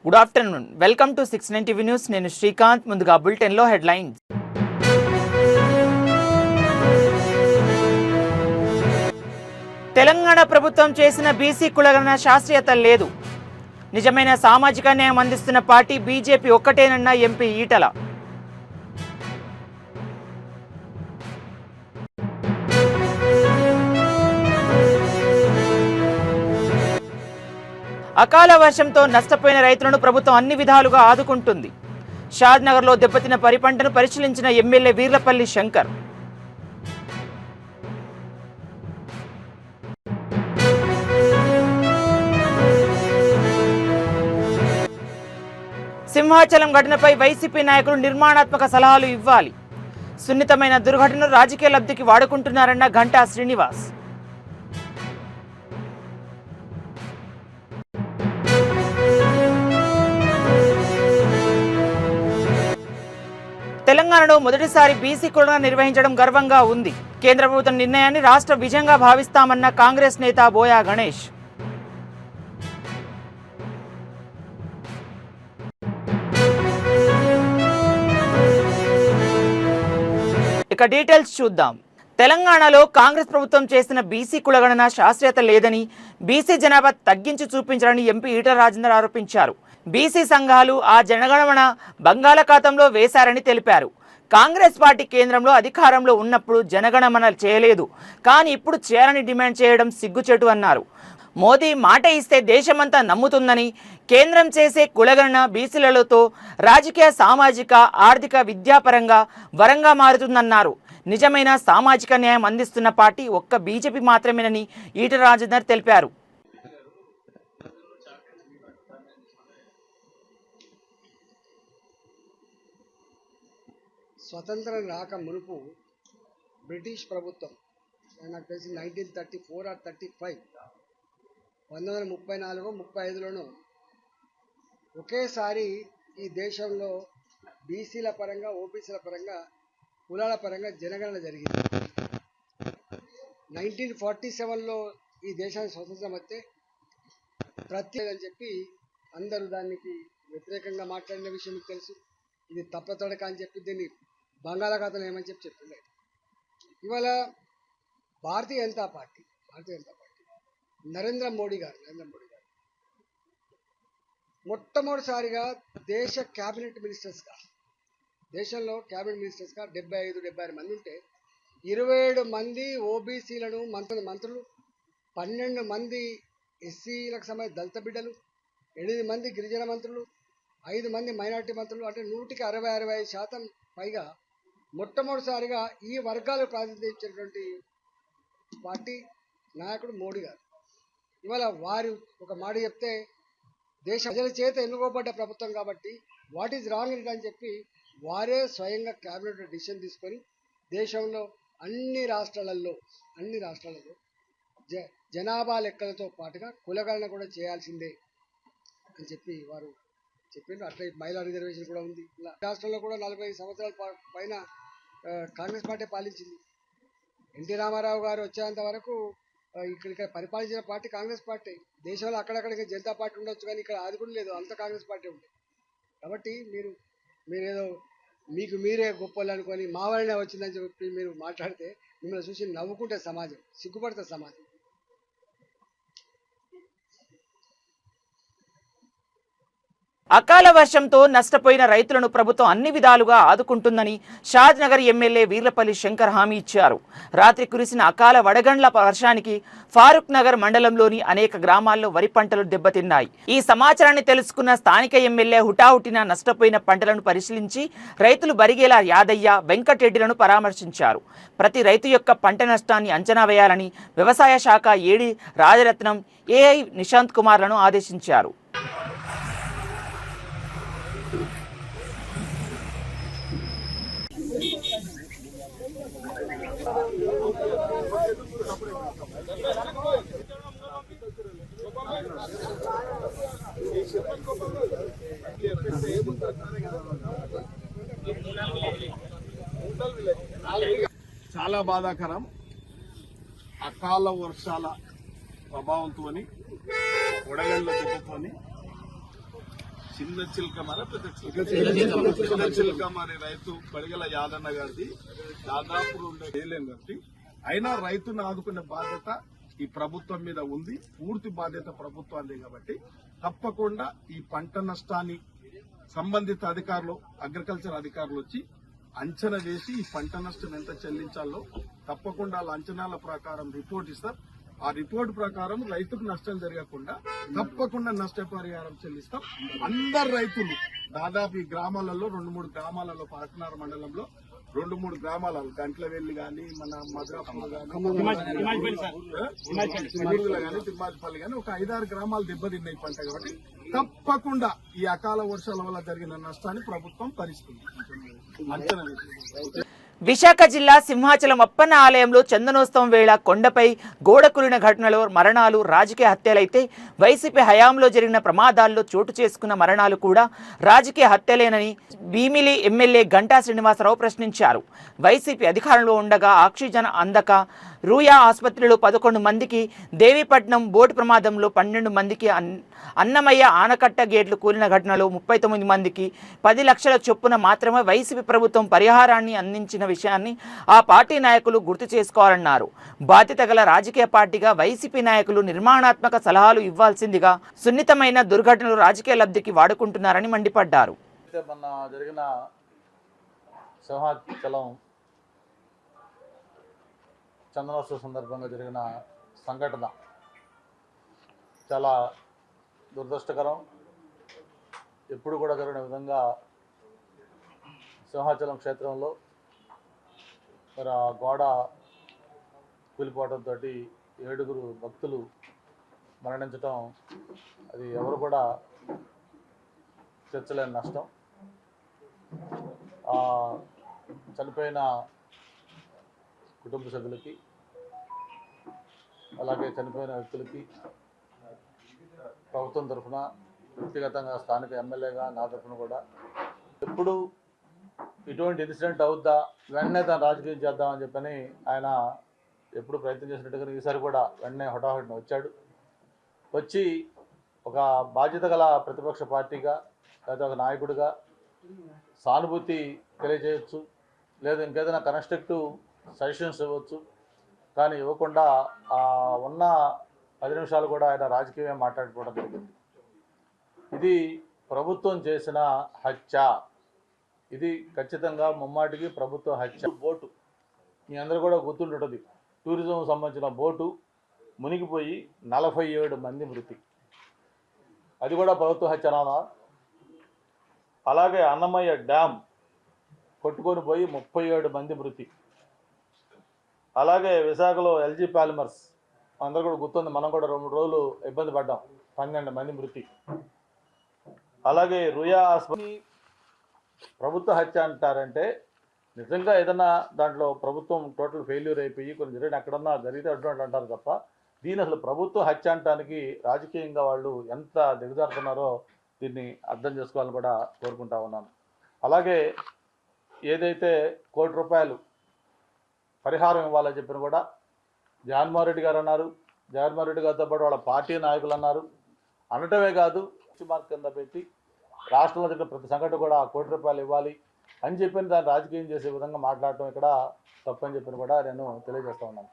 Good afternoon, welcome to 690 TV news. నేను శ్రీకాంత్. ముందుగా బులెటిన్లో హెడ్లైన్స్. తెలంగాణ ప్రభుత్వం చేసిన బీసీ కులగణన శాస్త్రీయత లేదు. నిజమైన సామాజిక న్యాయం అందిస్తున్న పార్టీ బీజేపీ ఒక్కటేనన్న ఎంపీ ఈటల. అకాల వర్షంతో నష్టపోయిన రైతులను ప్రభుత్వం అన్ని విధాలుగా ఆదుకుంటుంది. షాద్నగర్లో దెబ్బతిన్న వరి పంటను పరిశీలించిన ఎమ్మెల్యే వీర్లపల్లి శంకర్. సింహాచలం ఘటనపై వైసీపీ నాయకులు నిర్మాణాత్మక సలహాలు ఇవ్వాలి. సున్నితమైన దుర్ఘటనను రాజకీయ లబ్ధికి వాడుకుంటున్నారన్న గంటా శ్రీనివాస్. తెలంగాణలో మొదటిసారి బీసీ కులగణన నిర్వహించడం గర్వంగా ఉంది. కేంద్ర ప్రభుత్వం నిర్ణయాన్ని రాష్ట్ర విజయంగా భావిస్తామన్న కాంగ్రెస్ నేత బోయా గణేష్. ఇక డీటెయిల్స్ చూద్దాం. తెలంగాణలో కాంగ్రెస్ ప్రభుత్వం చేసిన బీసీ కులగణన శాస్త్రీయత లేదని, బీసీ జనాభా తగ్గించి చూపించాలని ఎంపీ ఈటల రాజేందర్ ఆరోపించారు. బీసీ సంఘాలు ఆ జనగణమన బంగాళాఖాతంలో వేశారని తెలిపారు. కాంగ్రెస్ పార్టీ కేంద్రంలో అధికారంలో ఉన్నప్పుడు జనగణమన చేయలేదు, కానీ ఇప్పుడు చేయాలని డిమాండ్ చేయడం సిగ్గుచేటు అన్నారు. మోదీ మాట ఇస్తే దేశమంతా నమ్ముతుందని, కేంద్రం చేసే కులగణన బీసీలతో రాజకీయ, సామాజిక, ఆర్థిక, విద్యాపరంగా వరంగా మారుతుందన్నారు. నిజమైన సామాజిక న్యాయం అందిస్తున్న పార్టీ ఒక్క బీజేపీ మాత్రమేనని ఈటల రాజేందర్ తెలిపారు. స్వతంత్రం రాక మునుపు బ్రిటిష్ ప్రభుత్వం, నాకు తెలిసి 1934 or 35, 1934-35లోనూ ఒకేసారి ఈ దేశంలో బీసీల పరంగా, ఓబీసీల పరంగా, కులాల పరంగా జనగణన జరిగింది. 1947లో ఈ దేశానికి స్వతంత్రం వస్తే ప్రత్యేక అని చెప్పి అందరూ దానికి వ్యతిరేకంగా మాట్లాడిన విషయం మీకు తెలుసు. ఇది తప్పతడక అని చెప్పి దీన్ని బంగాళాఖాతంలో ఏమని చెప్పిండే. ఇవాళ భారతీయ జనతా పార్టీ నరేంద్ర మోడీ గారు మొట్టమొదటిసారిగా దేశంలో క్యాబినెట్ మినిస్టర్స్గా 75-76 మంది ఉంటే 27 మంది ఓబీసీలను మంత్రులు, 12 మంది ఎస్సీలకు సంబంధించిన దళిత బిడ్డలు, 8 మంది గిరిజన మంత్రులు, 5 మంది మైనార్టీ మంత్రులు, అంటే 100కి 60-65% పైగా మొట్టమొదటిసారిగా ఈ వర్గాలు ప్రాతినిధ్యించినటువంటి పార్టీ నాయకుడు మోడీ గారు. ఇవాళ వారు ఒక మాట చెప్తే, దేశ ప్రజల చేత ఎన్నుకోబడ్డ ప్రభుత్వం కాబట్టి what is wrong in it అని చెప్పి వారే స్వయంగా క్యాబినెట్ డిసిషన్ తీసుకొని దేశంలో అన్ని రాష్ట్రాలలో జనాభా లెక్కలతో పాటుగా కులగణన కూడా చేయాల్సిందే అని చెప్పి వారు చెప్పిండ్రు. అట్లా మహిళా రిజర్వేషన్ కూడా ఉంది. రాష్ట్రంలో కూడా 40 సంవత్సరాల పైన కాంగ్రెస్ పార్టీ పాలించింది. ఎన్టీ రామారావు గారు వచ్చేంత వరకు ఇక్కడ పరిపాలించిన పార్టీ కాంగ్రెస్ పార్టీ. దేశంలో అక్కడక్కడికి జనతా పార్టీ ఉండొచ్చు, కానీ ఇక్కడ అది కూడా లేదు, అంత కాంగ్రెస్ పార్టీ ఉంది. కాబట్టి మీరేదో మీకు మీరే గొప్పలు అనుకొని మా వల్లనే వచ్చిందని చెప్పి మీరు మాట్లాడితే మిమ్మల్ని చూసి నవ్వుకుంటే సమాజం, సిగ్గుపడుతుంది సమాజం. అకాల వర్షంతో నష్టపోయిన రైతులను ప్రభుత్వం అన్ని విధాలుగా ఆదుకుంటుందని షాద్నగర్ ఎమ్మెల్యే వీర్లపల్లి శంకర్ హామీ ఇచ్చారు. రాత్రి కురిసిన అకాల వడగండ్ల వర్షానికి ఫారూక్ నగర్ మండలంలోని అనేక గ్రామాల్లో వరి పంటలు దెబ్బతిన్నాయి. ఈ సమాచారాన్ని తెలుసుకున్న స్థానిక ఎమ్మెల్యే హుటాహుటిన నష్టపోయిన పంటలను పరిశీలించి రైతులు బరిగేల యాదయ్య, వెంకటరెడ్డిలను పరామర్శించారు. ప్రతి రైతు యొక్క పంట నష్టాన్ని అంచనా వేయాలని వ్యవసాయ శాఖ ఏడీ రాజరత్నం, ఏఐ నిశాంత్ కుమార్లను ఆదేశించారు. చాలా బాధాకరం. అకాల వర్షాల ప్రభావంతో వడగండ్ల దెబ్బతోని చిన్న చిలకమర పెద్ద చిలకమరి రైతు పడిగల యాదన్న గారిది దాదాపు 2 ఏళ్ళేం కాబట్టి అయినా రైతును ఆదుకునే బాధ్యత ఈ ప్రభుత్వం మీద ఉంది. పూర్తి బాధ్యత ప్రభుత్వాన్ని కాబట్టి తప్పకుండా ఈ పంట నష్టాన్ని సంబంధిత అధికారులు అగ్రికల్చర్ అధికారులు వచ్చి అంచనా వేసి ఈ పంట నష్టం ఎంత చెల్లించాలో తప్పకుండా వాళ్ళ అంచనాల ప్రకారం రిపోర్ట్ ఇస్తారు. ఆ రిపోర్ట్ ప్రకారం రైతుకు నష్టం జరగకుండా తప్పకుండా నష్టపరిహారం చెల్లిస్తాం. అందరు రైతులు దాదాపు ఈ గ్రామాలలో 2-3 గ్రామాలలో పార్కనార మండలంలో 2-3 గ్రామాలలో గంట్లవెల్లి గాని మన మద్రాపులు గాని తిమ్మాజిపల్లి గాని ఒక 5-6 గ్రామాలు దెబ్బతిన్నాయి పంట కాబట్టి తప్పకుండా ఈ అకాల వర్షాల వల్ల జరిగిన నష్టాన్ని ప్రభుత్వం భరిస్తుంది. అంచనా వేసి విశాఖ జిల్లా సింహాచలం అప్పన్న ఆలయంలో చందనోత్సవం వేళ కొండపై గోడ కూలిన ఘటనలో మరణాలు రాజకీయ హత్యలైతే వైసీపీ హయాంలో జరిగిన ప్రమాదాల్లో చోటు చేసుకున్న మరణాలు కూడా రాజకీయ హత్యలేనని భీమిలి ఎమ్మెల్యే గంటా శ్రీనివాసరావు ప్రశ్నించారు. వైసీపీ అధికారంలో ఉండగా ఆక్సిజన్ అందక రూయా ఆసుపత్రిలో 11 మందికి, దేవీపట్నం బోటు ప్రమాదంలో 12 మందికి, అన్నమయ్య ఆనకట్ట గేట్లు కూలిన ఘటనలో 39 మందికి 10 లక్షల చొప్పున మాత్రమే వైసీపీ ప్రభుత్వం పరిహారాన్ని అందించిన విషయాన్ని ఆ పార్టీ నాయకులు గుర్తు చేసుకోవాలన్నారు. బాధ్యత గల రాజకీయ పార్టీగా వైసీపీ నాయకులు నిర్మాణాత్మక సలహాలు ఇవ్వాల్సిందిగా, సున్నితమైన దుర్ఘటనలు రాజకీయ లబ్ధికి వాడుకుంటున్నారని మండిపడ్డారు. జరిగిన సింహాచలం చందనోత్సవ సందర్భంగా జరిగిన సంఘటన చాలా దురదృష్టకరం. ఎప్పుడు కూడా జరిగిన విధంగా సింహాచలం క్షేత్రంలో మరి ఆ గోడ కూలిపోవడంతో 7 భక్తులు మరణించటం అది ఎవరు కూడా తీర్చలేని నష్టం. చనిపోయిన కుటుంబ సభ్యులకి అలాగే చనిపోయిన వ్యక్తులకి ప్రభుత్వం తరఫున, వ్యక్తిగతంగా స్థానిక ఎమ్మెల్యేగా నా తరఫున కూడా ఎప్పుడు ఇటువంటి ఇన్సిడెంట్ అవుద్దా వెంటనే తను రాజకీయం చేద్దామని చెప్పని ఆయన ఎప్పుడు ప్రయత్నం చేసినట్టుగా ఈసారి కూడా వెంటనే హఠాహుటిన వచ్చాడు. వచ్చి ఒక బాధ్యత గల ప్రతిపక్ష పార్టీగా లేదా ఒక నాయకుడిగా సానుభూతి తెలియజేయచ్చు, లేదా ఇంకేదైనా కన్స్ట్రక్టివ్ సజెషన్స్ ఇవ్వచ్చు. కానీ ఇవ్వకుండా ఉన్న 10 నిమిషాలు కూడా ఆయన రాజకీయం మాట్లాడుకోవడం జరిగింది. ఇది ప్రభుత్వం చేసిన హత్య. ఇది ఖచ్చితంగా ముమ్మాటికి ప్రభుత్వ హత్య. బోటు మీ అందరూ కూడా గుర్తుంటుంది, టూరిజం సంబంధించిన బోటు మునిగిపోయి 47 మంది మృతి. అది కూడా ప్రభుత్వ హత్యనా? అలాగే అన్నమయ్య డ్యామ్ కొట్టుకొని పోయి 37 మంది మృతి. అలాగే విశాఖలో ఎల్జీ పాలిమర్స్ అందరూ కూడా గుర్తుంది, మనం కూడా 2 రోజులు ఇబ్బంది పడ్డాం, 12 మంది మృతి. అలాగే రుయా ఆసుపత్రి ప్రభుత్వ హత్య అంటారంటే నిజంగా ఏదన్నా దాంట్లో ప్రభుత్వం టోటల్ ఫెయిల్యూర్ అయిపోయి కొన్ని జరిగిన ఎక్కడన్నా జరిగితే అటువంటి అంటారు తప్ప దీని అసలు ప్రభుత్వ హత్య అంటానికి రాజకీయంగా వాళ్ళు ఎంత దిగజారుతున్నారో దీన్ని అర్థం చేసుకోవాలని కూడా కోరుకుంటా ఉన్నాను. అలాగే ఏదైతే ₹1 కోటి పరిహారం ఇవ్వాలని చెప్పిన కూడా జగన్మోహన్ రెడ్డి గారు అన్నారు. జగన్మోహన్ రెడ్డి గారితో పాటు వాళ్ళ పార్టీ నాయకులు అన్నారు. అనటమే కాదు, మార్క్ కింద పెట్టి రాష్ట్రంలో జరిగిన ప్రతి సంఘటన కూడా ₹1 కోటి ఇవ్వాలి అని చెప్పిన దాన్ని రాజకీయం చేసే విధంగా మాట్లాడటం ఇక్కడ తప్పని చెప్పిన కూడా నేను తెలియజేస్తా ఉన్నాను.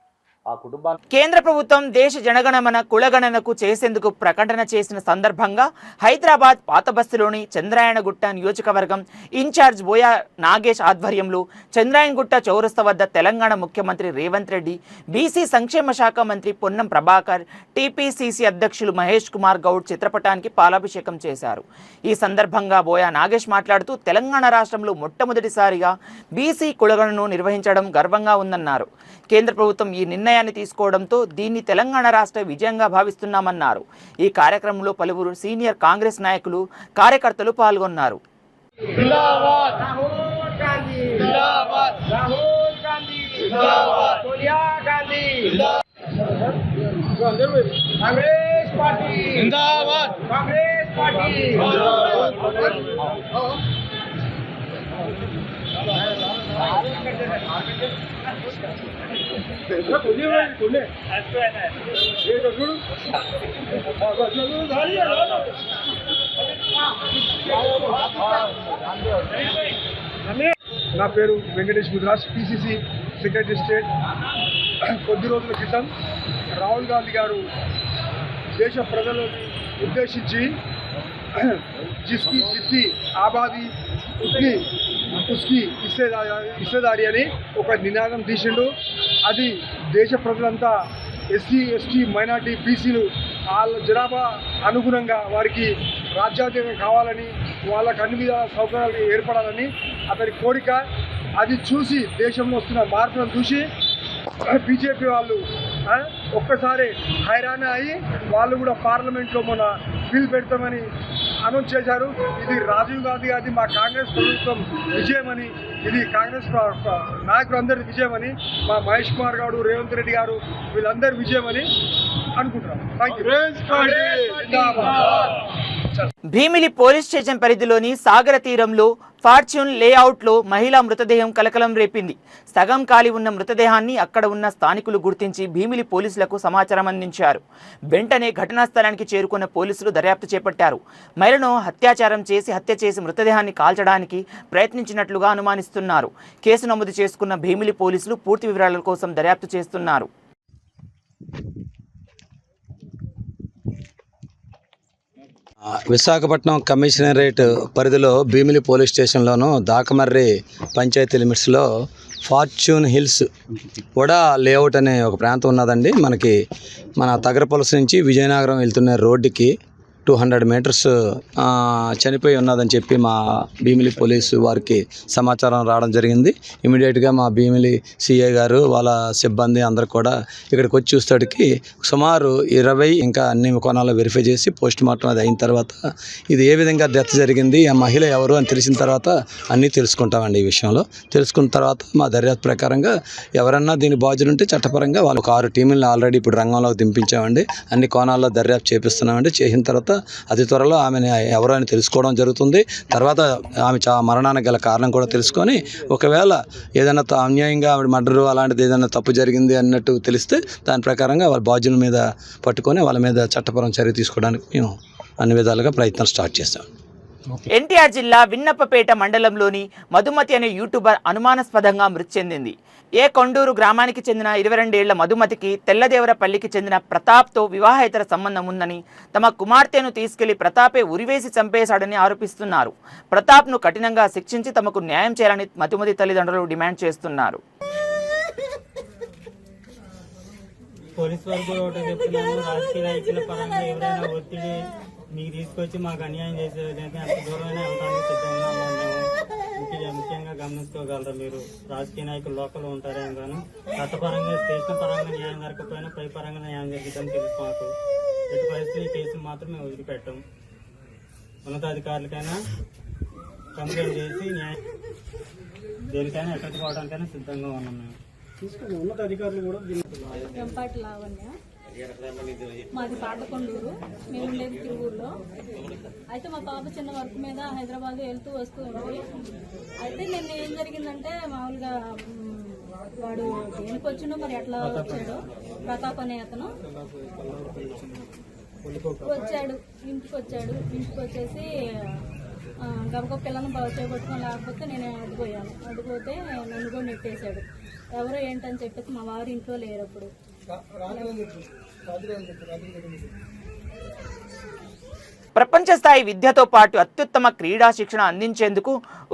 కేంద్ర ప్రభుత్వం దేశ జనగణమన కులగణనకు చేసేందుకు ప్రకటన చేసిన సందర్భంగా హైదరాబాద్ పాతబస్తీలోని చంద్రాయణగుట్ట నియోజకవర్గం ఇన్ఛార్జ్ బోయా నాగేష్ ఆధ్వర్యంలో చంద్రాయణగుట్ట చౌరస్తా వద్ద తెలంగాణ ముఖ్యమంత్రి రేవంత్ రెడ్డి, బీసీ సంక్షేమ శాఖ మంత్రి పొన్నం ప్రభాకర్, టీపీసీసీ అధ్యక్షులు మహేష్ కుమార్ గౌడ్ చిత్రపటానికి పాలాభిషేకం చేశారు. ఈ సందర్భంగా బోయా నాగేష్ మాట్లాడుతూ తెలంగాణ రాష్ట్రంలో మొట్టమొదటిసారిగా బీసీ కులగణను నిర్వహించడం గర్వంగా ఉందన్నారు. కేంద్ర ప్రభుత్వం ఈ నిర్ణయాన్ని తీసుకోవడంతో దీన్ని తెలంగాణ రాష్ట్ర విజయంగా భావిస్తున్నామన్నారు. ఈ కార్యక్రమంలో పలువురు సీనియర్ కాంగ్రెస్ నాయకులు, కార్యకర్తలు పాల్గొన్నారు. చూడు నా పేరు Venkatesh Mudraj, PCC secretary state. కొద్ది రోజుల క్రితం రాహుల్ గాంధీ గారు దేశ ప్రజలను ఉద్దేశించి జిస్కి జిత్తి ఆబాది ఉత్ని ఉస్కి ఇస్సేదారి అని ఒక నినాదం తీసిండు. అది దేశ ప్రజలంతా ఎస్సీ ఎస్టీ మైనార్టీ బీసీలు వాళ్ళ జనాభా అనుగుణంగా వారికి రాజ్యాంగం కావాలని, వాళ్ళకు అన్ని విధాల సౌకర్యాలు ఏర్పడాలని అతని కోరిక. అది చూసి దేశంలో వస్తున్న మార్పులను చూసి బీజేపీ వాళ్ళు ఒక్కసారి హైరాణ అయ్యి వాళ్ళు కూడా పార్లమెంట్లో మొన్న బిల్ పెడతామని అనౌన్స్ చేశారు. ఇది రాజీవ్ గాంధీ గారి మా కాంగ్రెస్ ప్రభుత్వం విజయమని, ఇది కాంగ్రెస్ నాయకులందరి విజయమని, మా మహేష్ కుమార్ గారు, రేవంత్ రెడ్డి గారు వీళ్ళందరి విజయమని అనుకుంటున్నాం. భీమిలి పోలీస్ స్టేషన్ పరిధిలోని సాగర తీరంలో ఫార్చ్యూన్ లేఅవుట్లో మహిళా మృతదేహం కలకలం రేపింది. సగం ఖాళీ ఉన్న మృతదేహాన్ని అక్కడ ఉన్న స్థానికులు గుర్తించి భీమిలి పోలీసులకు సమాచారం అందించారు. వెంటనే ఘటనా స్థలానికి చేరుకున్న పోలీసులు దర్యాప్తు చేపట్టారు. మహిళను హత్య చేసి మృతదేహాన్ని కాల్చడానికి ప్రయత్నించినట్లుగా అనుమానిస్తున్నారు. కేసు నమోదు చేసుకున్న భీమిలి పోలీసులు పూర్తి వివరాల కోసం దర్యాప్తు చేస్తున్నారు. విశాఖపట్నం కమిషనరేట్ పరిధిలో భీమిలి పోలీస్ స్టేషన్లోను దాకమర్రి పంచాయతీ లిమిట్స్లో ఫార్చ్యూన్ హిల్స్ కూడా లేఅవుట్ అనే ఒక ప్రాంతం ఉన్నదండి. మనకి మన తగరపొలస నుంచి విజయనగరం వెళ్తున్న రోడ్డుకి 200 మీటర్స్ చనిపోయి ఉన్నదని చెప్పి మా భీమిలి పోలీసు వారికి సమాచారం రావడం జరిగింది. ఇమీడియట్గా మా భీమిలి సిఐ గారు వాళ్ళ సిబ్బంది అందరూ కూడా ఇక్కడికి వచ్చి చూస్తాడికి సుమారు 20 ఇంకా అన్ని కోణాలు వెరిఫై చేసి పోస్ట్ మార్టం అది అయిన తర్వాత ఇది ఏ విధంగా డెత్ జరిగింది, ఆ మహిళ ఎవరు అని తెలిసిన తర్వాత అన్నీ తెలుసుకుంటామండి. ఈ విషయంలో తెలుసుకున్న తర్వాత మా దర్యాప్తు ప్రకారంగా ఎవరన్నా దీని బాధ్యులు ఉంటే చట్టపరంగా వాళ్ళు ఒక 6 టీములను ఆల్రెడీ ఇప్పుడు రంగంలోకి దింపించామండి. అన్ని కోణాల్లో దర్యాప్తు చేపిస్తున్నామండి. చేసిన తర్వాత అతి త్వరలో ఆమెను ఎవరు అని తెలుసుకోవడం జరుగుతుంది. తర్వాత ఆమె మరణానికి గల కారణం కూడా తెలుసుకొని ఒకవేళ ఏదైనా అన్యాయంగా ఆవిడ మర్డరు అలాంటిది ఏదైనా తప్పు జరిగింది అన్నట్టు తెలిస్తే దాని ప్రకారంగా వాళ్ళ బాధ్యుల మీద పట్టుకొని వాళ్ళ మీద చట్టపరం చర్య తీసుకోవడానికి మేము అన్ని విధాలుగా ప్రయత్నం స్టార్ట్ చేస్తాం. ఎన్టీఆర్ జిల్లా విన్నప్పపేట మండలంలోని మధుమతి అనే యూట్యూబర్ అనుమానాస్పదంగా మృతి చెందింది. కొండూరు గ్రామానికి చెందిన 22 ఏళ్ల మధుమతికి తెల్లదేవరపల్లికి చెందిన ప్రతాప్తో వివాహేతర సంబంధం ఉందని, తమ కుమార్తెను తీసుకెళ్లి ప్రతాపే ఉరివేసి చంపేశాడని ఆరోపిస్తున్నారు. ప్రతాప్ను కఠినంగా శిక్షించి తమకు న్యాయం చేయాలని మధుమతి తల్లిదండ్రులు డిమాండ్ చేస్తున్నారు. పోలీసు వారు కూడా ఒకటి చెప్తున్నాను, రాజకీయ నాయకుల పరంగా ఎవరైనా ఒత్తిడి మీకు తీసుకొచ్చి మాకు అన్యాయం చేసేదైతే అంత దూరమైనా వెళ్ళడానికి సిద్ధంగా ఉన్నాం మేము. ముఖ్యంగా గమనించుకోగలరు మీరు. రాజకీయ నాయకులు లోకల్ ఉంటారేమో కానీ చట్టపరంగా స్టేషన్ పరంగా న్యాయం జరగకపోయినా పై పరంగా న్యాయం జరుగుతుందని తెలుసు మాకు. ఎట్టి పరిస్థితులు ఈ కేసులు మాత్రం మేము వదిలిపెట్టాం. ఉన్నతాధికారులకైనా కంప్లైంట్ చేసి న్యాయం దేనికైనా ఎక్కడిపోవడానికైనా సిద్ధంగా ఉన్నాం మేము. ఉన్నతాధికారులు కూడా వెంపాటి లావణ్య, మాది పాతకొండూరు, మేము ఉండేది తిరువూరులో. అయితే మా పాప చిన్న వర్క్ మీద హైదరాబాద్ వెళ్తూ వస్తూ ఉంది. అయితే నిన్న ఏం జరిగిందంటే మామూలుగా వాడు దేనికి వచ్చిండో మరి ఎట్లా వచ్చాడో, ప్రతాప్ అనే అతను వచ్చాడు, ఇంటికి వచ్చేసి గబగబ పిల్లలను చేపట్టుకొని లేకపోతే నేను అడ్డుపోతే నన్ను కూడా నెట్టేశాడు. ఎవరో ఏంటని చెప్పేసి మా వారు ఇంట్లో లేరు. అప్పుడు ప్రపంచ స్థాయి విద్యతో పాటు అత్యుత్తమ క్రీడా శిక్షణ అందించేందుకు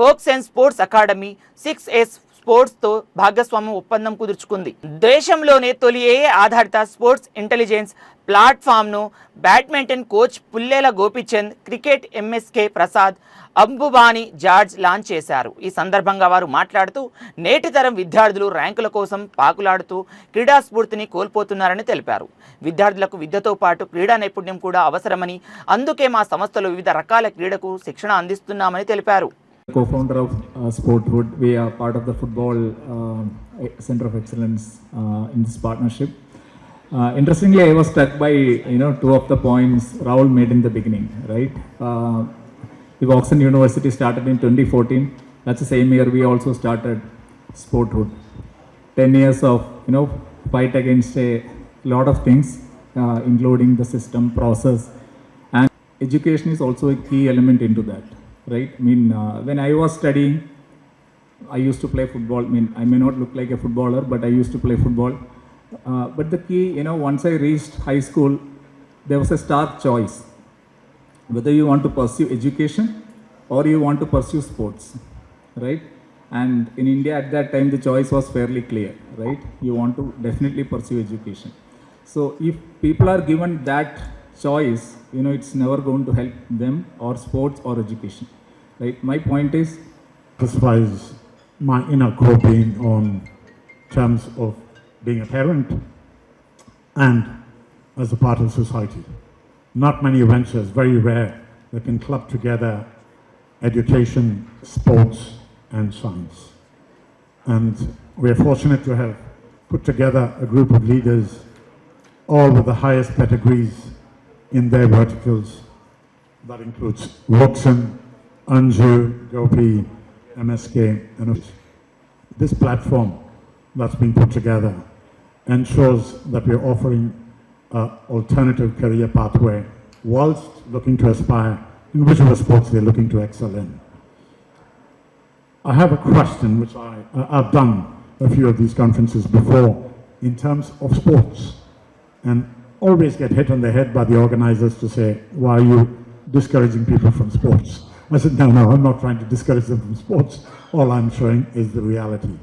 ఓక్సెన్ స్పోర్ట్స్ అకాడమీ 6S స్పోర్ట్స్తో భాగస్వామ్యం ఒప్పందం కుదుర్చుకుంది. దేశంలోనే తొలి AI ఆధారిత స్పోర్ట్స్ ఇంటెలిజెన్స్ ప్లాట్ఫామ్ను badminton coach Pullela Gopichand, cricket MSK Prasad, అంబుబాని జార్జ్ లాంచ్ చేశారు. ఈ సందర్భంగా వారు మాట్లాడుతూ నేటి తరం విద్యార్థులు ర్యాంకుల కోసం పాకులాడుతూ క్రీడా స్ఫూర్తిని కోల్పోతున్నారని తెలిపారు. విద్యార్థులకు విద్యతో పాటు క్రీడా నైపుణ్యం కూడా అవసరమని, అందుకే మా సంస్థలో వివిధ రకాల క్రీడకు శిక్షణ అందిస్తున్నామని తెలిపారు. Co-founder of Sporthood, we are part of the football center of excellence in this partnership. Interestingly, I was struck by two of the points Rahul made in the beginning, right? The Oxford University started in 2014. That's the same year we also started Sporthood. 10 years of fight against a lot of things, including the system, process, and education is also a key element into that. Right? I mean, when I was studying, I used to play football. I mean, I may not look like a footballer, but I used to play football. But the key, once I reached high school, there was a stark choice whether you want to pursue education or you want to pursue sports, right? And in India at that time, the choice was fairly clear, right? You want to definitely pursue education. So if people are given that choice, it's never going to help them or sports or education, right? My point is, satisfies my inner core being on terms of being a parent and as a part of society. Not many ventures, very rare, that can club together education, sports and science. And we are fortunate to have put together a group of leaders, all with the highest pedigrees in their verticals. That includes Roxan, Anju, Gopi, MSK, and this platform that's been put together ensures that we're offering an alternative career pathway whilst looking to aspire in whichever sports they're looking to excel in. I have a question which I've done a few of these conferences before in terms of sports and always get hit on the head by the organizers to say, why are you discouraging people from sports? I said, no, I'm not trying to discourage them from sports. All I'm showing is the reality.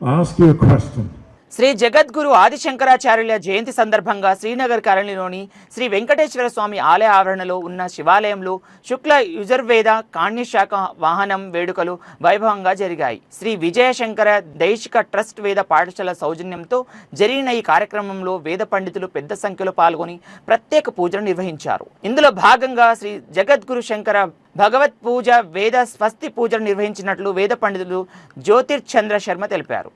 I ask you a question. Shri జగద్గురు ఆదిశంకరాచార్యుల జయంతి సందర్భంగా శ్రీనగర్ కాలనీలోని శ్రీ వెంకటేశ్వర స్వామి ఆలయ ఆవరణలో ఉన్న శివాలయంలో శుక్ల యుజుర్వేద కాణ్యశాఖ వాహనం వేడుకలు వైభవంగా జరిగాయి. శ్రీ విజయశంకర దైశిక ట్రస్ట్ వేద పాఠశాల సౌజన్యంతో జరిగిన ఈ కార్యక్రమంలో వేద పండితులు పెద్ద సంఖ్యలో పాల్గొని ప్రత్యేక పూజలు నిర్వహించారు. ఇందులో భాగంగా శ్రీ జగద్గురు శంకర భగవత్ పూజ వేద స్వస్తి పూజలు నిర్వహించినట్లు వేద పండితులు జ్యోతిర్చంద్ర శర్మ తెలిపారు.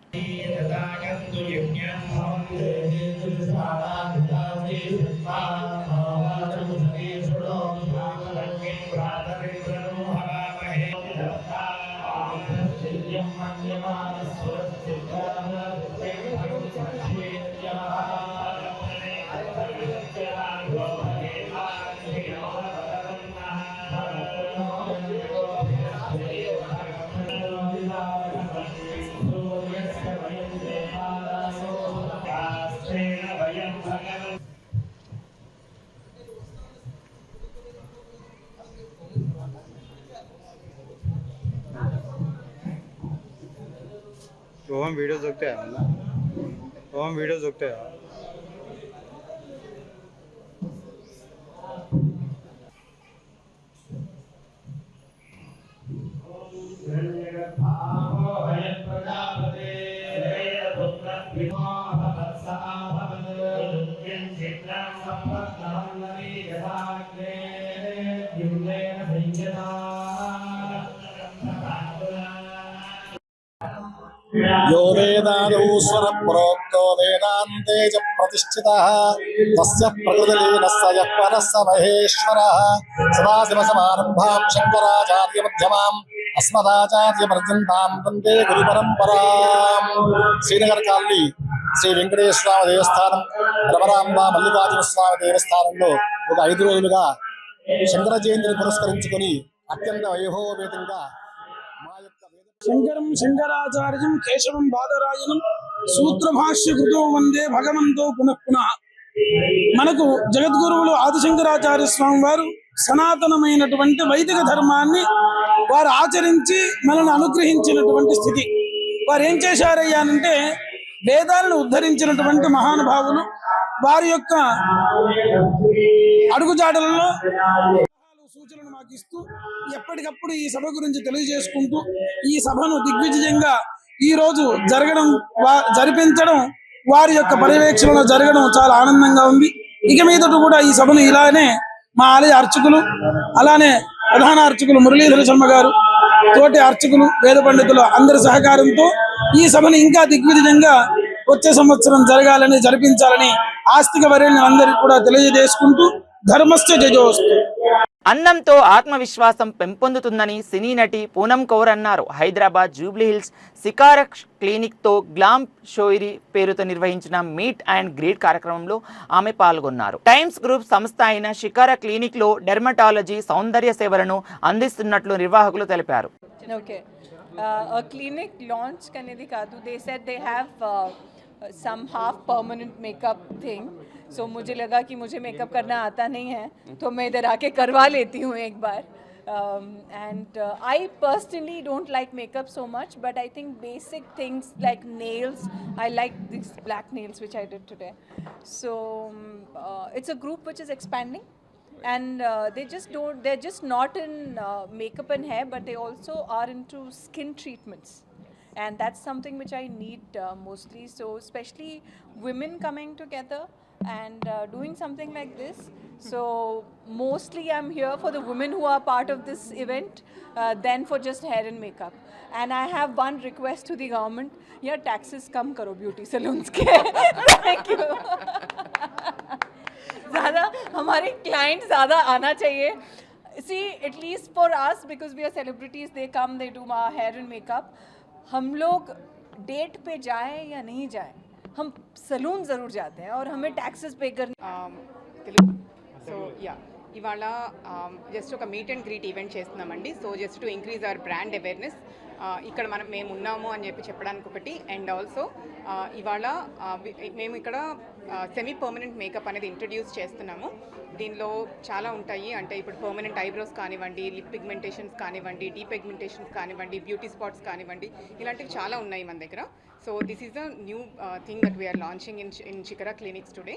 हम वीडियो देखते हैं ना, हम वीडियो देखते हैं. यो वेदादूश्वर प्रोक्तो वेदान्ते च प्रतिष्ठितः तस्य प्रकृतिलीनस्य यः परः स महेश्वरः सदाशिवसमारम्भां शङ्कराचार्यमध्यमाम् अस्मदाचार्यपर्यन्तां वन्दे गुरुपरम्पराम्. శ్రీనగర్ కాలనీ శ్రీ వెంకటేశ్వర స్వామి దేవస్థానం, రమరాంబ మల్లికార్జున స్వామి దేవస్థానంలో ఒక 5 రోజులుగా శంకర జయంతిని పురస్కరించుకొని అత్యంత వైభవోపేతంగా శంకరం శంకరాచార్యం కేశవం బాదరాయణం సూత్రభాష్య కృతో వందే భగవంతో పునః పునః. మనకు జగద్గురువులు ఆదిశంకరాచార్య స్వామి వారు సనాతనమైనటువంటి వైదిక ధర్మాన్ని వారు ఆచరించి మనల్ని అనుగ్రహించినటువంటి స్థితి. వారు ఏం చేశారయ్యానంటే వేదాలను ఉద్ధరించినటువంటి మహానుభావులు వారి యొక్క అడుగుజాడలలో సూచనలు మాకు ఇస్తూ ఎప్పటికప్పుడు ఈ సభ గురించి తెలియజేసుకుంటూ ఈ సభను దిగ్విజయంగా ఈ రోజు జరిపించడం వారి యొక్క పర్యవేక్షణలో జరగడం చాలా ఆనందంగా ఉంది. ఇక మీదట కూడా ఈ సభను ఇలానే మా ఆలయ అర్చకులు, అలానే ప్రధాన అర్చకులు మురళీధర శర్మ గారు, తోటి అర్చకులు, వేద పండితులు అందరి సహకారంతో ఈ సభను ఇంకా దిగ్విజయంగా వచ్చే సంవత్సరం జరగాలని, జరిపించాలని ఆస్తిక వర్యులందరికీ కూడా తెలియజేసుకుంటూ ధర్మస్య జయోస్తు. అన్నంతో ఆత్మవిశ్వాసం పెంపొందుతుందని సినీ నటి పూనం కౌర్ అన్నారు. హైదరాబాద్ జూబ్లీ హిల్స్ సికార క్లినిక్తో గ్లామ్ షోయిరీ పేరుతో నిర్వహించిన మీట్ అండ్ గ్రీట్ కార్యక్రమంలో ఆమె పాల్గొన్నారు. టైమ్స్ గ్రూప్ సంస్థ అయిన షికార క్లినిక్లో డెర్మటాలజీ, సౌందర్య సేవలను అందిస్తున్నట్లు నిర్వాహకులు తెలిపారు. ఓకే, a clinic launch करने दी कादू. They said they have some half permanent makeup thing. So मुझे लगा कि मुझे मेकअप करना आता नहीं है, तो मैं इधर आके करवा लेती हूँ एक बार. And I personally don't like makeup so much, but I think basic things like nails, I like these black nails which I did today. So it's a group which is expanding, and they're just not in makeup and hair, but they also are into skin treatments, and that's something which I need mostly. So especially women coming together and doing something like this. So mostly I'm here for the women who are part of this event than for just hair and makeup. And I have one request to the government, yeah, taxes कम करो beauty salons के. Thank you. ज़्यादा हमारे clients ज़्यादा आना चाहिए. See, at least for us, because we are celebrities, they come, they do our hair and makeup. हम लोग date पे जाएं या नहीं जाएं, हम सलून ज़रूर जाते हैं और हमें टैक्सेस पे करने. సో యా ఇవాళ జస్ట్ ఒక మీట్ అండ్ గ్రీట్ ఈవెంట్ చేస్తున్నామండి. So just to increase hour brand awareness, ఇక్కడ మేము ఉన్నాము అని చెప్పడానికి ఒకటి. అండ్ ఆల్సో ఇవాళ మేము ఇక్కడ సెమీ పర్మనెంట్ మేకప్ అనేది ఇంట్రడ్యూస్ చేస్తున్నాము. దీనిలో చాలా ఉంటాయి, అంటే ఇప్పుడు పర్మనెంట్ ఐబ్రోస్ కానివ్వండి, లిప్ పిగ్మెంటేషన్స్ కానివ్వండి, డీ పిగ్మెంటేషన్స్ కానివ్వండి, బ్యూటీ స్పాట్స్ కానివ్వండి, ఇలాంటివి చాలా ఉన్నాయి మన దగ్గర. So this is the new thing that we're launching in Chikara clinics today.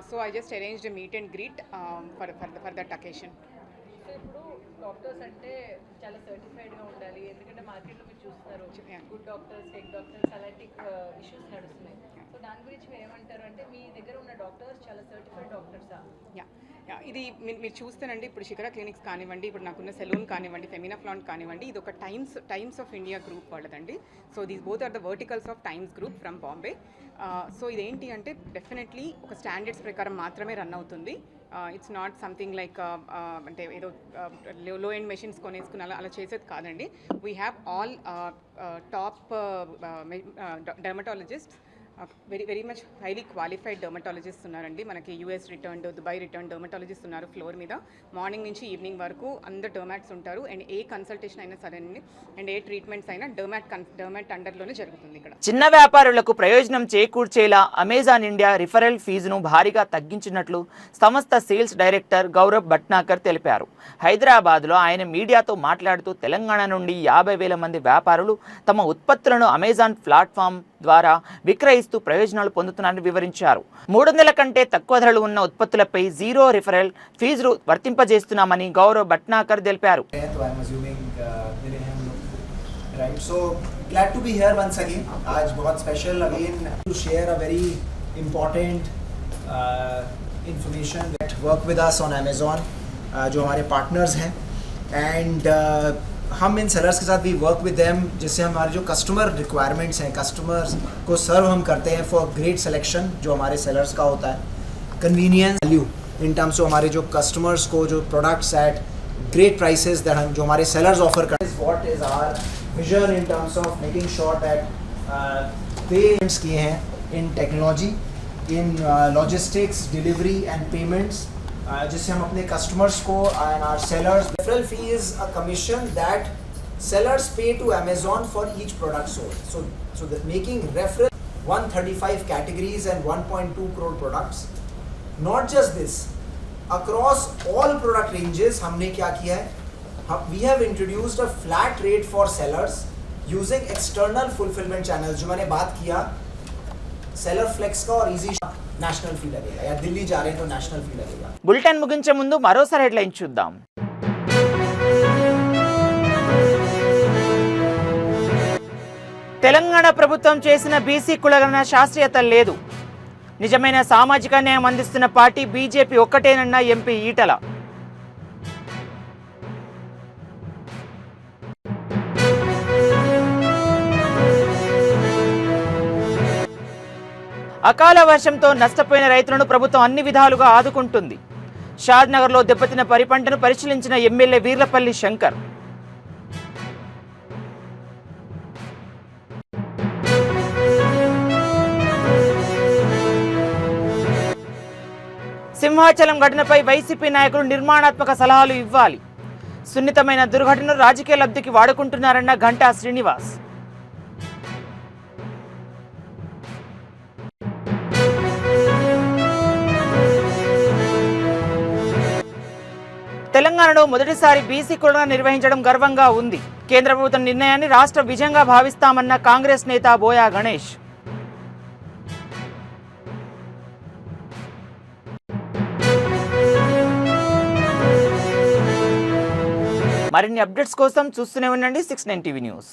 So I just arranged meet and greet for that occasion. ఇప్పుడు డాక్టర్స్ అంటే చాలా సర్టిఫైడ్గా ఉండాలి, ఎందుకంటే మార్కెట్లో మీరు చూస్తున్నారు గుడ్ డాక్టర్స్, ఫేక్ డాక్టర్స్, అలాంటి ఇష్యూస్ నడుస్తున్నాయి. సో దాని గురించి మీరు ఏమంటారు? అంటే మీ దగ్గర ఉన్న డాక్టర్స్ చాలా సర్టిఫైడ్ డాక్టర్సా? ఇది మీరు చూస్తేనండి, ఇప్పుడు శిఖర క్లినిక్స్ కానివ్వండి, ఇప్పుడు నాకున్న సెలూన్ కానివ్వండి, ఫెమినా ఫ్లాంట్ కానివ్వండి, ఇది ఒక టైమ్స్ ఆఫ్ ఇండియా గ్రూప్ వాళ్ళదండి. So these both are the verticals of Times group from Bombay. సో ఇదేంటి అంటే డెఫినెట్లీ ఒక స్టాండర్డ్స్ ప్రకారం మాత్రమే రన్ అవుతుంది. ఇట్స్ నాట్ సంథింగ్ లైక్ అంటే ఏదో లో ఎండ్ మెషిన్స్ కొనేసుకుని అలా చేసేది కాదండి. We have all top dermatologists, very much highly qualified dermatologist ఉన్నారండి. మనకి US returned, Dubai return dermatologist ఉన్నారు ఫ్లోర్ మీద. మార్నింగ్ నుంచి ఈవినింగ్ వరకు అందరు డర్మాట్స్ ఉంటారు. అండ్ ఏ కన్సల్టేషన్ అయినా సరేనండి, అండ్ ఏ ట్రీట్మెంట్స్ అయినా డర్మాట్ అండర్లోనే జరుగుతుంది ఇక్కడ. చిన్న వ్యాపారులకు ప్రయోజనం చేకూర్చేలా అమెజాన్ ఇండియా రిఫరల్ ఫీజును భారీగా తగ్గించినట్లు సంస్థ సేల్స్ డైరెక్టర్ గౌరవ్ భట్నాకర్ తెలిపారు. హైదరాబాద్లో ఆయన మీడియాతో మాట్లాడుతూ తెలంగాణ నుండి 50,000 మంది వ్యాపారులు తమ ఉత్పత్తులను అమెజాన్ ప్లాట్ఫామ్ ద్వారా విక్రయిస్తూ ప్రయోజనాలు పొందుతున్నారని వివరించారు. 300 కంటే తక్కువ ధరలు ఉన్న ఉత్పత్తులపై జీరో రిఫరల్ ఫీజు వర్తింపజేస్తున్నామని గౌరవ్ భట్నాకర్ తెలిపారు. Right, so glad to be here once again. आज बहुत special again to share a very important information that work with us on Amazon, जो हमारे partners हैं, and हम इन sellers के साथ भी work with them, जिससे हमारे जो customer requirements हैं, customers को serve हम करते हैं for great selection जो हमारे sellers का होता है, convenience, value in terms of हमारे जो customers को जो products at great prices that हम जो हमारे sellers offer करते हैं. What is our vision in terms of making sure that payments किए हैं in technology, in logistics, delivery and payments, जिससे हम अपने customers को and our sellers. Referral fee is a commission that sellers pay to Amazon for each product sold. So that making referral 135 categories and 1.2 crore products. Not just this, across all product ranges हमने क्या किया है, we have introduced a flat rate for sellers using external fulfillment channels. जो मैंने बात किया seller flex का और easy national fee लगेगा, या दिल्ली जा रहे हैं तो national fee लगेगा. బులెటిన్ ముగించే ముందు మరోసారి హెడ్లైన్ చూద్దాం. తెలంగాణ ప్రభుత్వం చేసిన బీసీ కులగణన శాస్త్రీయత లేదు. నిజమైన సామాజిక న్యాయం అందిస్తున్న పార్టీ బీజేపీ ఒక్కటేనన్న ఎంపీ ఈటల. అకాల వర్షంతో నష్టపోయిన రైతులను ప్రభుత్వం అన్ని విధాలుగా ఆదుకుంటుంది. షాద్నగర్లో దెబ్బతిన్న వరి పంటను పరిశీలించిన ఎమ్మెల్యే వీర్లపల్లి శంకర్. సింహాచలం ఘటనపై వైసీపీ నాయకులు నిర్మాణాత్మక సలహాలు ఇవ్వాలి. సున్నితమైన దుర్ఘటనను రాజకీయ లబ్ధికి వాడుకుంటున్నారన్న గంటా శ్రీనివాస్. తెలంగాణలో మొదటిసారి బీసీ కులాలను నిర్వహించడం గర్వంగా ఉంది. కేంద్ర ప్రభుత్వం నిర్ణయాన్ని రాష్ట్ర విజయంగా భావిస్తామన్న కాంగ్రెస్ నేత బోయా గణేష్. మరిన్ని అప్డేట్స్ కోసం చూస్తూనే ఉండండి 69 టీవీ న్యూస్.